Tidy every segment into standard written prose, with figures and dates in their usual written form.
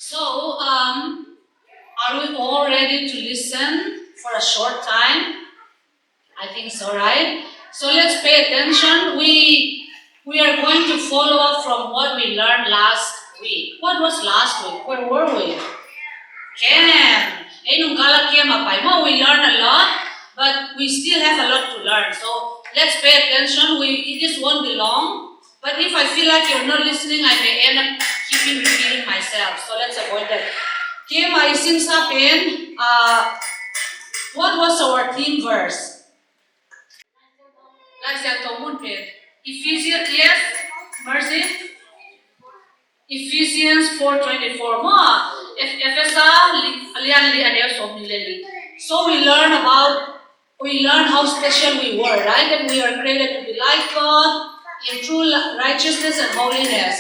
So, are we all ready to listen for a short time? I think so, right? So let's pay attention. We are going to follow up from what we learned last week. What was last week? Where were we? Camp. Nung kala camp apay mo, we learned a lot, but we still have a lot to learn. So let's pay attention. It just won't be long. But if I feel like you're not listening, I may end up keeping repeating myself. So let's avoid that. Kim, ayusin sa akin, what was our theme verse? Ephesians, yes? Mercy? Ephesians 4:24. So we learn how special we were, right? And we are created to be like God in true righteousness and holiness.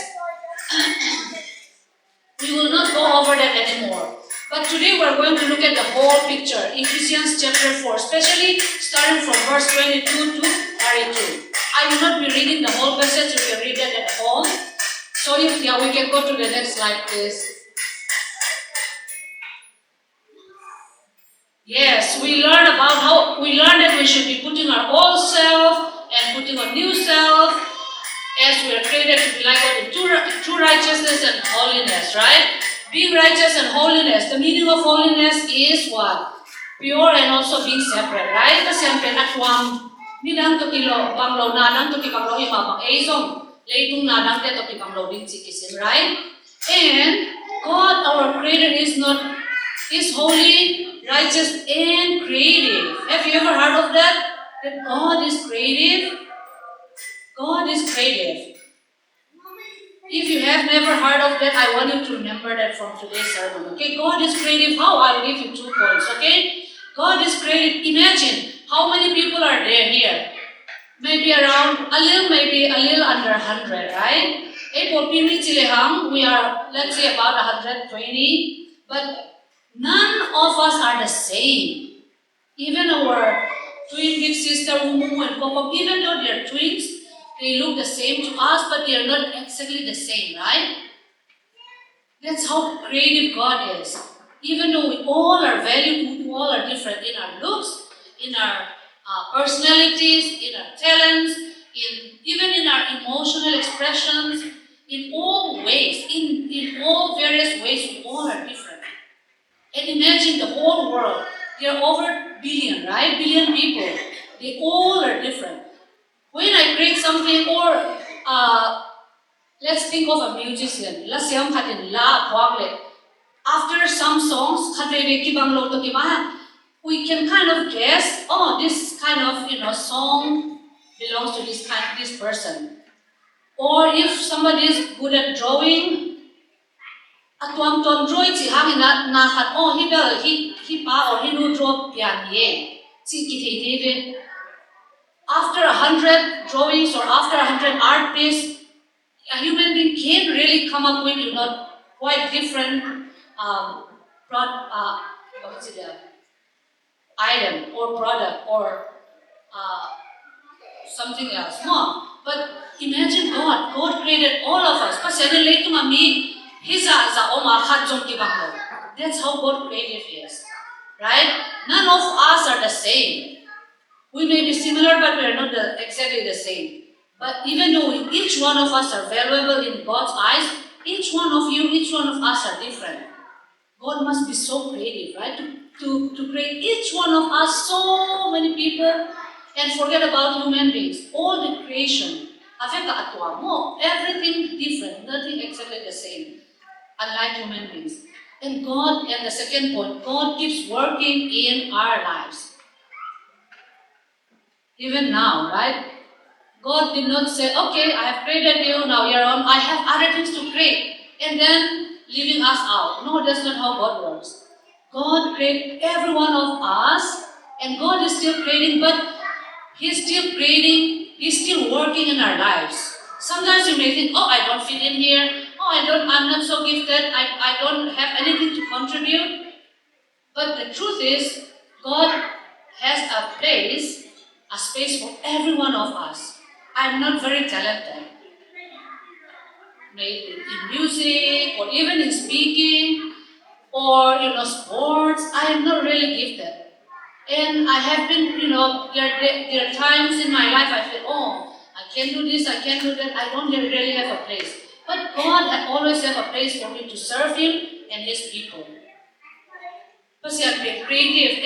We will not go over that anymore. But today we're going to look at the whole picture, Ephesians chapter 4, especially starting from verse 22 to 32. I will not be reading the whole passage, you can read it at home. So we can go to the next slide, please. Yes, we learned that we should be putting our old self and putting a new self as we are created to be like God in true righteousness and holiness, right? Being righteous and holiness, the meaning of holiness is what? Pure and also being separate, right? Kasi ang penatwang nilang to kilo banglaw nanang to kipanglaw himabang ezong leitung nanang te to kipanglaw din sikisin, right? And God, our Creator, is holy, righteous, and creative. Have you ever heard of that? That God is creative? God is creative. If you have never heard of that, I want you to remember that from today's sermon. Okay, God is creative. How? I'll give you 2 points. Okay, God is creative. Imagine how many people are there here. Maybe around maybe a little under 100, right? We are, let's say, about 120. But none of us are the same. Even our twin big sister Mumu and Papa, even though they are twins, they look the same to us, but they are not exactly the same, right? That's how creative God is. Even though we all are valued, we all are different in our looks, in our personalities, in our talents, even in our emotional expressions, in all ways, in all various ways, we all are different. And imagine the whole world. There are over billion, right? Billion people. They all are different. When I create something, or let's think of a musician. After some songs, we can kind of guess, oh, this kind of song belongs to this person. Or if somebody is good at drawing, after 100 drawings or after 100 art pieces, a human being can really come up with quite different item or product or something else. No. But imagine God created all of us. That's how God created is. Right? None of us are the same. We may be similar, but we are not exactly the same. But even though each one of us are valuable in God's eyes, each one of you, each one of us are different. God must be so creative, right? To create each one of us, so many people, and forget about human beings. All the creation, everything different, nothing exactly the same, unlike human beings. And the second point, God keeps working in our lives. Even now, right? God did not say, okay, I have created you, now you're on, I have other things to create, and then leaving us out. No, that's not how God works. God created every one of us, and God is still creating, but He's still creating, He's still working in our lives. Sometimes you may think, oh, I don't fit in here, I'm not so gifted, I don't have anything to contribute. But the truth is, God has a space for every one of us. I'm not very talented. maybe in music or even in speaking or sports. I am not really gifted. And I have been, there are times in my life I feel, oh, I can't do this, I can't do that, I don't really have a place. But God had always have a place for me to serve Him and His people. Pasian be creative,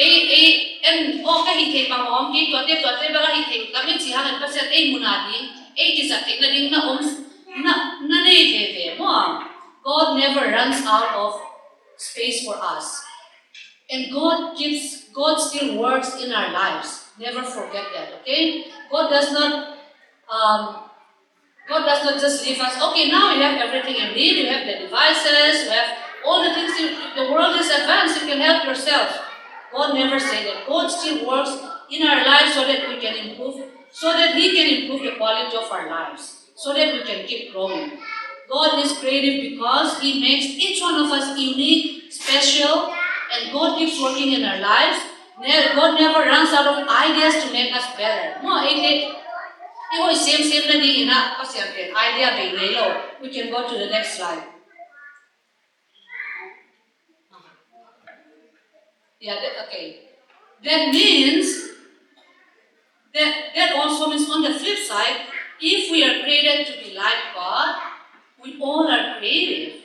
and okay, He take my mom, He got it, but He take, kami siya kan pasian munadi, disappear na ding na neve, God never runs out of space for us. And God still works in our lives. Never forget that, okay? God does not just leave us, okay, now you have everything you need, you have the devices, you have all the things, the world is advanced, you can help yourself. God never said that. God still works in our lives so that we can improve, so that He can improve the quality of our lives, so that we can keep growing. God is creative because He makes each one of us unique, special, and God keeps working in our lives. God never runs out of ideas to make us better. We can go to the next slide. Yeah, okay. That means that also means on the flip side, if we are created to be like God, we all are creative.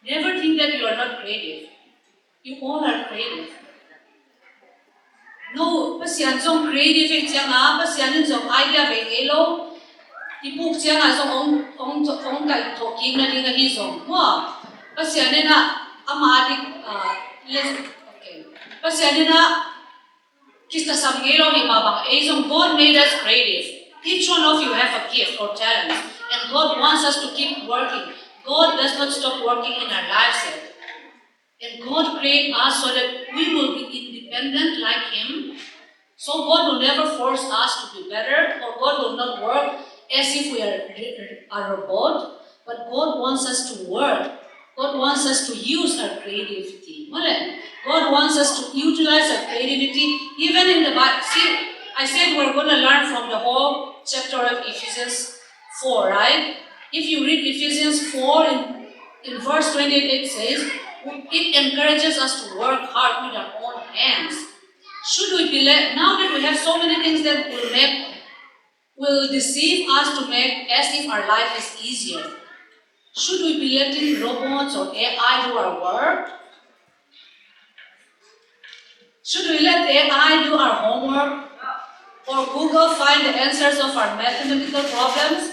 Never think that you are not creative. You all are creative. No, pasian zong creative pasian zong idea be elo. Ibu zong ong kai talking na dinga hi zong. Pasian na amadik okay. Pasian na kista sam elo hi mabang. God made us creative. Each one of you have a gift or talent, and God wants us to keep working. God does not stop working in our lives yet. And God created us so that we will be independent like Him. So God will never force us to be better, or God will not work as if we are a robot. But God wants us to work. God wants us to use our creativity. God wants us to utilize our creativity even in the Bible. See, I said we're going to learn from the whole chapter of Ephesians 4, right? If you read Ephesians 4 in verse 28, it says, it encourages us to work hard with our own hands. Should we be now that we have so many things that will deceive us to make as if our life is easier, should we be letting robots or AI do our work? Should we let AI do our homework? Or Google find the answers of our mathematical problems?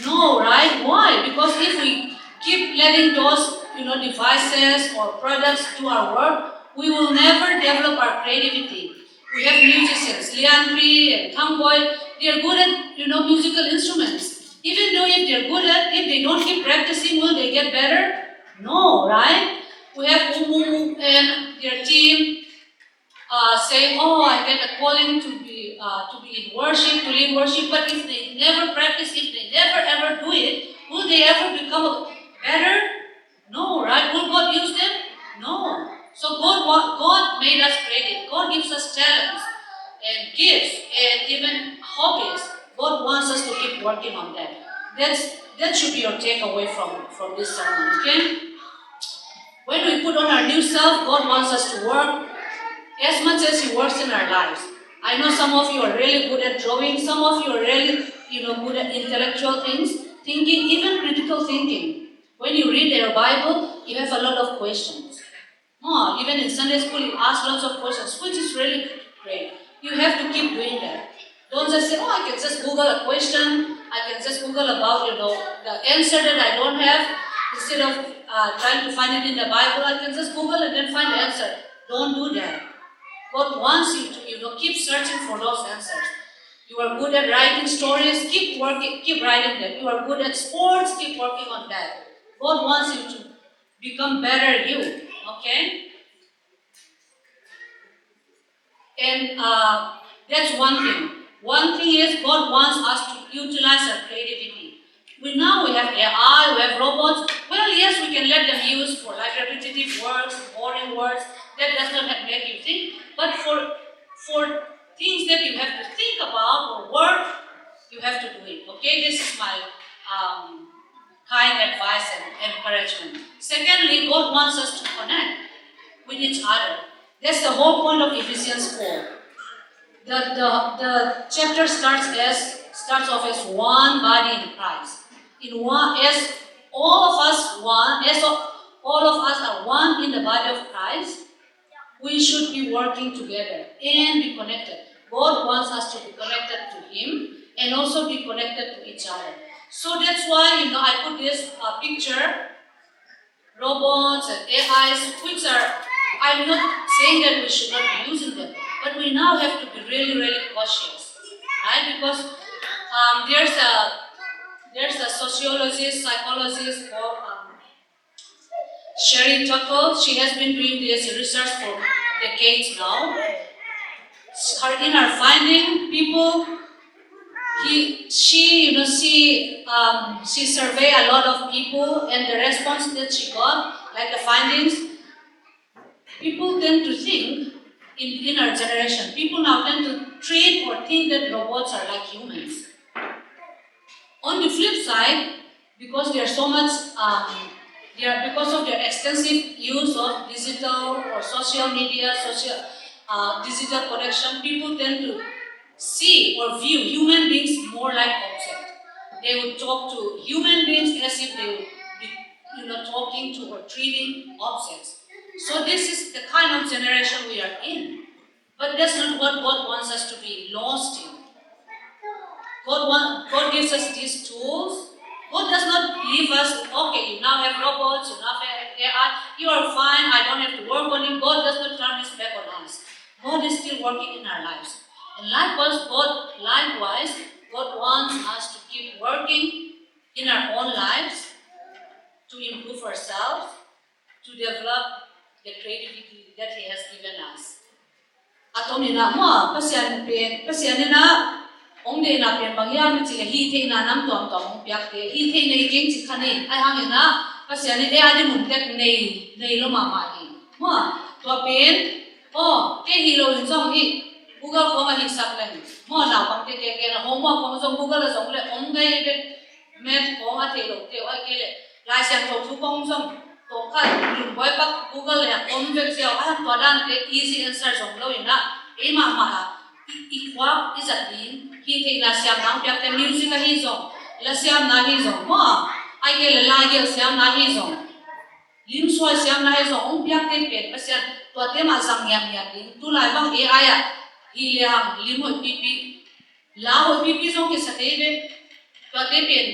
No, right? Why? Because if we keep letting those devices or products do our work, we will never develop our creativity. We have musicians, Lianpri and Chingboi, they are good at musical instruments. Even though if they don't keep practicing, will they get better? No, right? We have Umu and their team saying, oh, I get a calling to be in worship, to lead worship, but if they never practice, if they never ever do it, will they ever become better? No, right? Will God use them? No. So God made us creative. God gives us talents and gifts and even hobbies. God wants us to keep working on that. That should be your takeaway from this sermon, okay? When we put on our new self, God wants us to work as much as He works in our lives. I know some of you are really good at drawing, some of you are really good at intellectual things, thinking, even critical thinking. When you read your Bible, you have a lot of questions. Even in Sunday school, you ask lots of questions, which is really great. You have to keep doing that. Don't just say, I can just Google a question, I can just Google about the answer that I don't have. Instead of trying to find it in the Bible, I can just Google and then find the answer. Don't do that. God wants you to keep searching for those answers. You are good at writing stories, keep working, keep writing them. You are good at sports, keep working on that. God wants you to become better you. Okay? And that's one thing. One thing is God wants us to utilize our creativity. We have AI, we have robots. Well, yes, we can let them use for like repetitive words, boring words. That does not make you think. But for things that you have to think about or work, you have to do it. Okay, this is my kind advice and encouragement. Secondly, God wants us to connect with each other. That's the whole point of Ephesians 4. The chapter starts off as one body in Christ. As all of us are one in the body of Christ, we should be working together and be connected. God wants us to be connected to Him and also be connected to each other. So that's why I put this picture, robots and AIs, which are, I'm not saying that we should not be using them, but we now have to be really, really cautious, right? Because there's a sociologist, psychologist called Sherry Tuckle. She has been doing this research for decades now. In her finding, she surveyed a lot of people, and the response that she got, like the findings, people tend to think, in our generation, people now tend to treat or think that robots are like humans. On the flip side, because they are so much, because of their extensive use of digital or social media, digital connection, people tend to see or view human beings more like objects. They would talk to human beings as if they would be, talking to or treating objects. So this is the kind of generation we are in. But that's not what God wants us to be lost in. God gives us these tools. God does not leave us, okay, you now have robots, you now have AI, you are fine, I don't have to work on it. God does not turn his back on us. God is still working in our lives. And likewise, God wants us to keep working in our own lives to improve ourselves, to develop the creativity that He has given us. Atomina mo pasian na ongde na pen bangya mi chi hi the na nam tom tom pyak te hi the nei king chi khani ai hang na pasian ne adi mun tek nei lo ma hi mo to pen ke hi lo in song hi Google ko ma hi sak le mo na pang te ke na homework ko song Google la song le ong dai be math ko ha the lo te wa ke le lai siang to thu kong song to kha lum boy pak Google le om ve seo to dan te easy answer song lo ina e ma ikwa is a thing hi the la siam nang pyak te music a hi song la siam na hi song mo ai ke la ge siam na hi song lim so siam na hi song ong pyak te pe pasian to te ma sang yam ding tu lai bang AI a hi le ham lim ho pp la ho pp song ke sa te be to te pen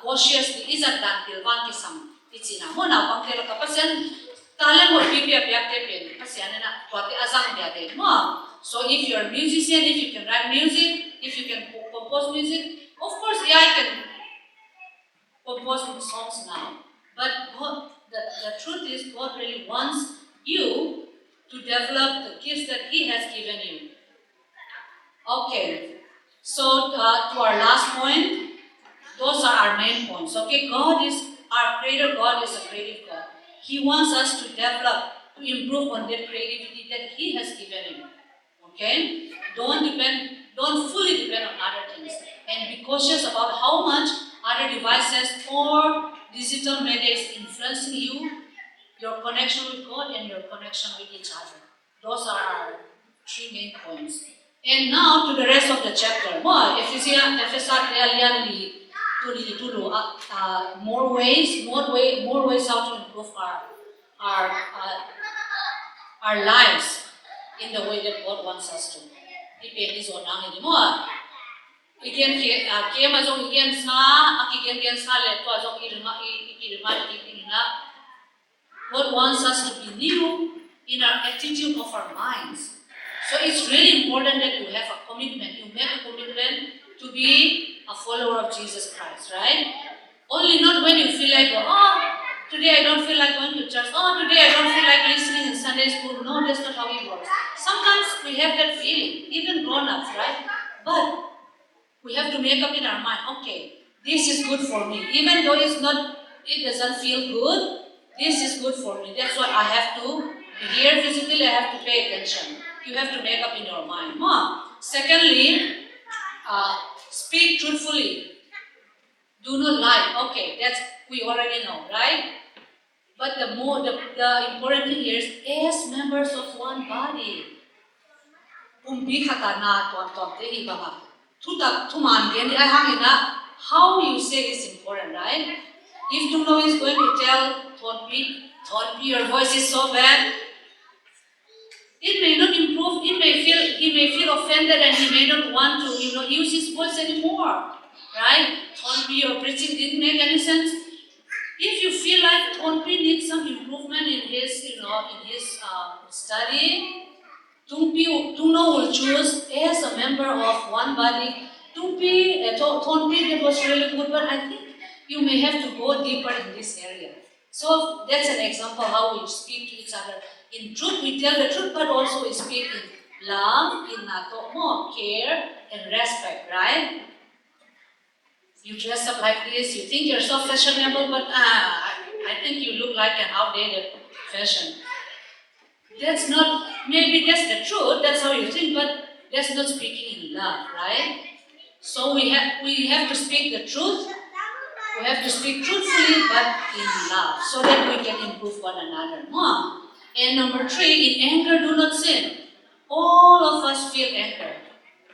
cautiously is a dan til wan ki sam ichina mo na bang te la ka pasian talan ho pp pyak te pen pasian na to te azang dia de mo. So if you're a musician, if you can write music, if you can compose music, of course AI can compose songs now. But the truth is God really wants you to develop the gifts that He has given you. Okay, so to our last point, those are our main points. Okay, God is our creator, God is a creative God. He wants us to develop, to improve on the creativity that He has given you. Okay? Don't fully depend on other things. And be cautious about how much other devices or digital media is influencing you, your connection with God and your connection with each other. Those are our three main points. And now to the rest of the chapter. More ways how to improve our lives in the way that God wants us to. Depende so nang ini mo. Again, mazong again sa le to azong irma na. God wants us to be new in our attitude of our minds. So it's really important that you have a commitment. You make a commitment to be a follower of Jesus Christ, right? Only not when you feel like, today I don't feel like going to church. Today I don't feel like listening in Sunday school. No, that's not how it works. Sometimes we have that feeling, even grown-ups, right? But we have to make up in our mind, okay, this is good for me. Even though it doesn't feel good, this is good for me. That's why I have to be here physically, I have to pay attention. You have to make up in your mind. Secondly, speak truthfully. Do not lie. Okay, that's we already know, right? But the important thing here is as members of one body. How you say is important, right? If Tumlo is going to tell Thonpi, your voice is so bad, it may not improve, he may feel offended and he may not want to, use his voice anymore. Right? Thonpi, your preaching didn't make any sense. If you feel like Thonpi needs some improvement in his, study, Tungno will choose as a member of one body. Thonpi, that was really good, but I think you may have to go deeper in this area. So that's an example how we speak to each other. In truth, we tell the truth, but also we speak in love, in more care and respect, right? You dress up like this, you think you're so fashionable, but I think you look like an outdated fashion. Maybe that's the truth, that's how you think, but that's not speaking in love, right? So we have to speak the truth, we have to speak truthfully, but in love, so that we can improve one another. And number 3, in anger, do not sin. All of us feel anger,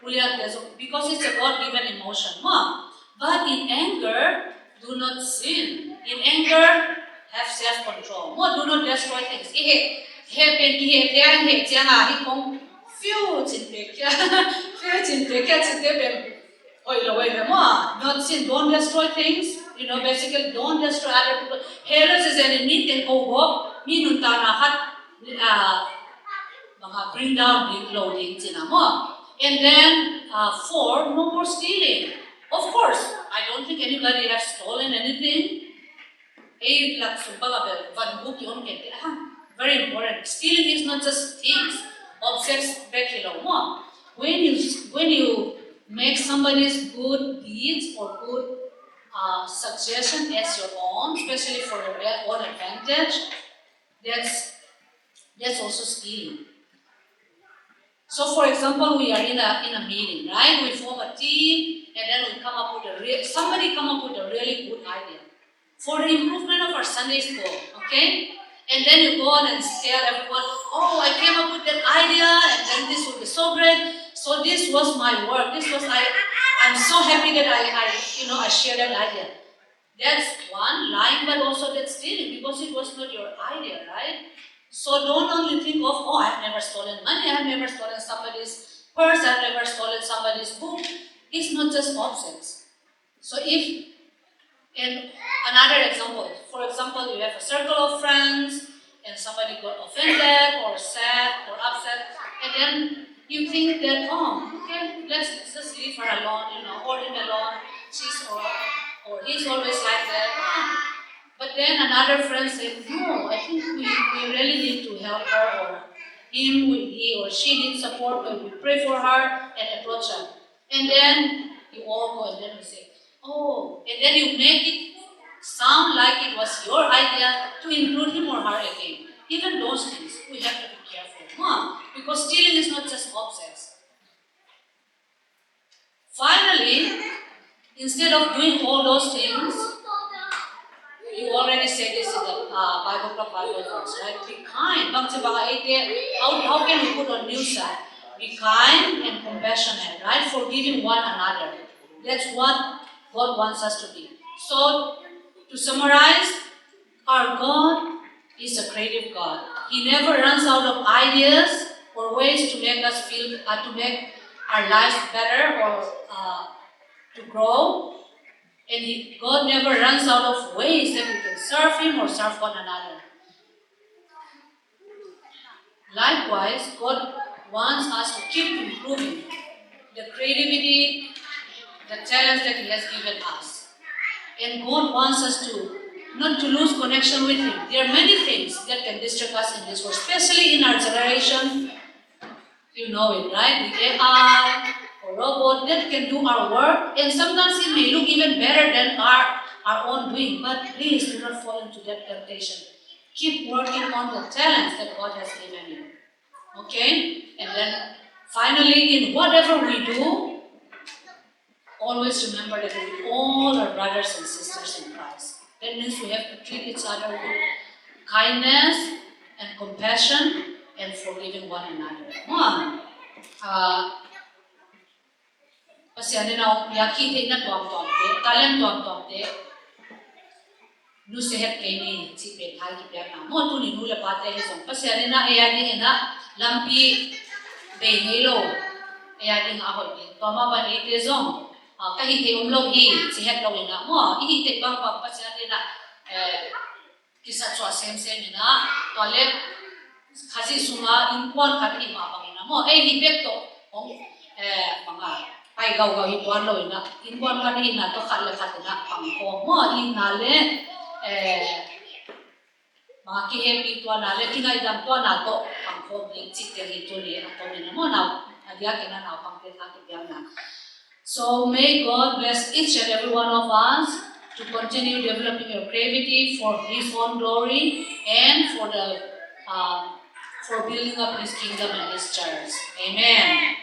because it's a God-given emotion. But in anger, do not sin. In anger, have self-control. Do not destroy things. Not sin, don't destroy things. Basically, don't destroy other people. Haters is an meet and bring down big loadings in Amo. And then 4, no more stealing. Of course, I don't think anybody has stolen anything. Very important. Stealing is not just things, objects. When you make somebody's good deeds or good suggestion as your own, especially for your own advantage, that's also stealing. So, for example, we are in a meeting, right? We form a team, and then we come up with somebody come up with a really good idea for the improvement of our Sunday school, okay? And then you go on and tell everyone, oh, I came up with that idea, and then this will be so great. So this was my work. I'm so happy that I shared that idea. That's one, lying, but also that's stealing, because it was not your idea, right? So don't only think of, oh, I've never stolen money, I've never stolen somebody's purse, I've never stolen somebody's book. It's not just objects. So and another example, for example, you have a circle of friends, and somebody got offended, or sad, or upset, and then you think that, oh, okay, let's just leave her alone, or him alone, she's or he's always like that. But then another friend said, no, I think we really need to help her, or he or she needs support, but we pray for her and approach her. And then you all go and then we say, oh, and then you make it sound like it was your idea to include him or her again. Even those things, we have to be careful. Because stealing is not just objects. Finally, instead of doing all those things, you already said this in the Bible verse, right? Be kind. How can we put on new side? Be kind and compassionate, right? Forgiving one another. That's what God wants us to be. So, to summarize, our God is a creative God. He never runs out of ideas or ways to make us feel, to make our lives better or to grow. And God never runs out of ways that we can serve Him or serve one another. Likewise, God wants us to keep improving the creativity, the talents that He has given us. And God wants us not to lose connection with Him. There are many things that can distract us in this world, especially in our generation. You know it, right? The AI or robot that can do our work, and sometimes it may look even better than our own doing. But please do not fall into that temptation. Keep working on the talents that God has given you. Okay? And then finally, in whatever we do, always remember that we all are brothers and sisters in Christ. That means we have to treat each other with kindness and compassion and forgiving one another. Pasyanin ako, yaki na tuam-tuam te, talent tuam-tuam te, nu sehat kini si pen hal ki pya na mo tu ni nu le pate hi song pasyanin na ayani na lampi behelo ayani nga ho ni toma ba ni te zong kahi te umlo hi sehat lo na mo hi te bang bang pasyanin na kisa chwa sem na toilet khasi sunga inkwan khat hi ma bang na mo hi pek to mga pai gau gau hi tuan lo na inkwan khat hi na to khat le khat na pang ko mo hi na le mga kihepi tuan na le kinai dam tuan na to pang ko ni chik te hi to ni ato ni mo na adia kena na pang te ta ki na. So may God bless each and every one of us to continue developing your gravity for His own glory and for the for building up His kingdom and His church. Amen.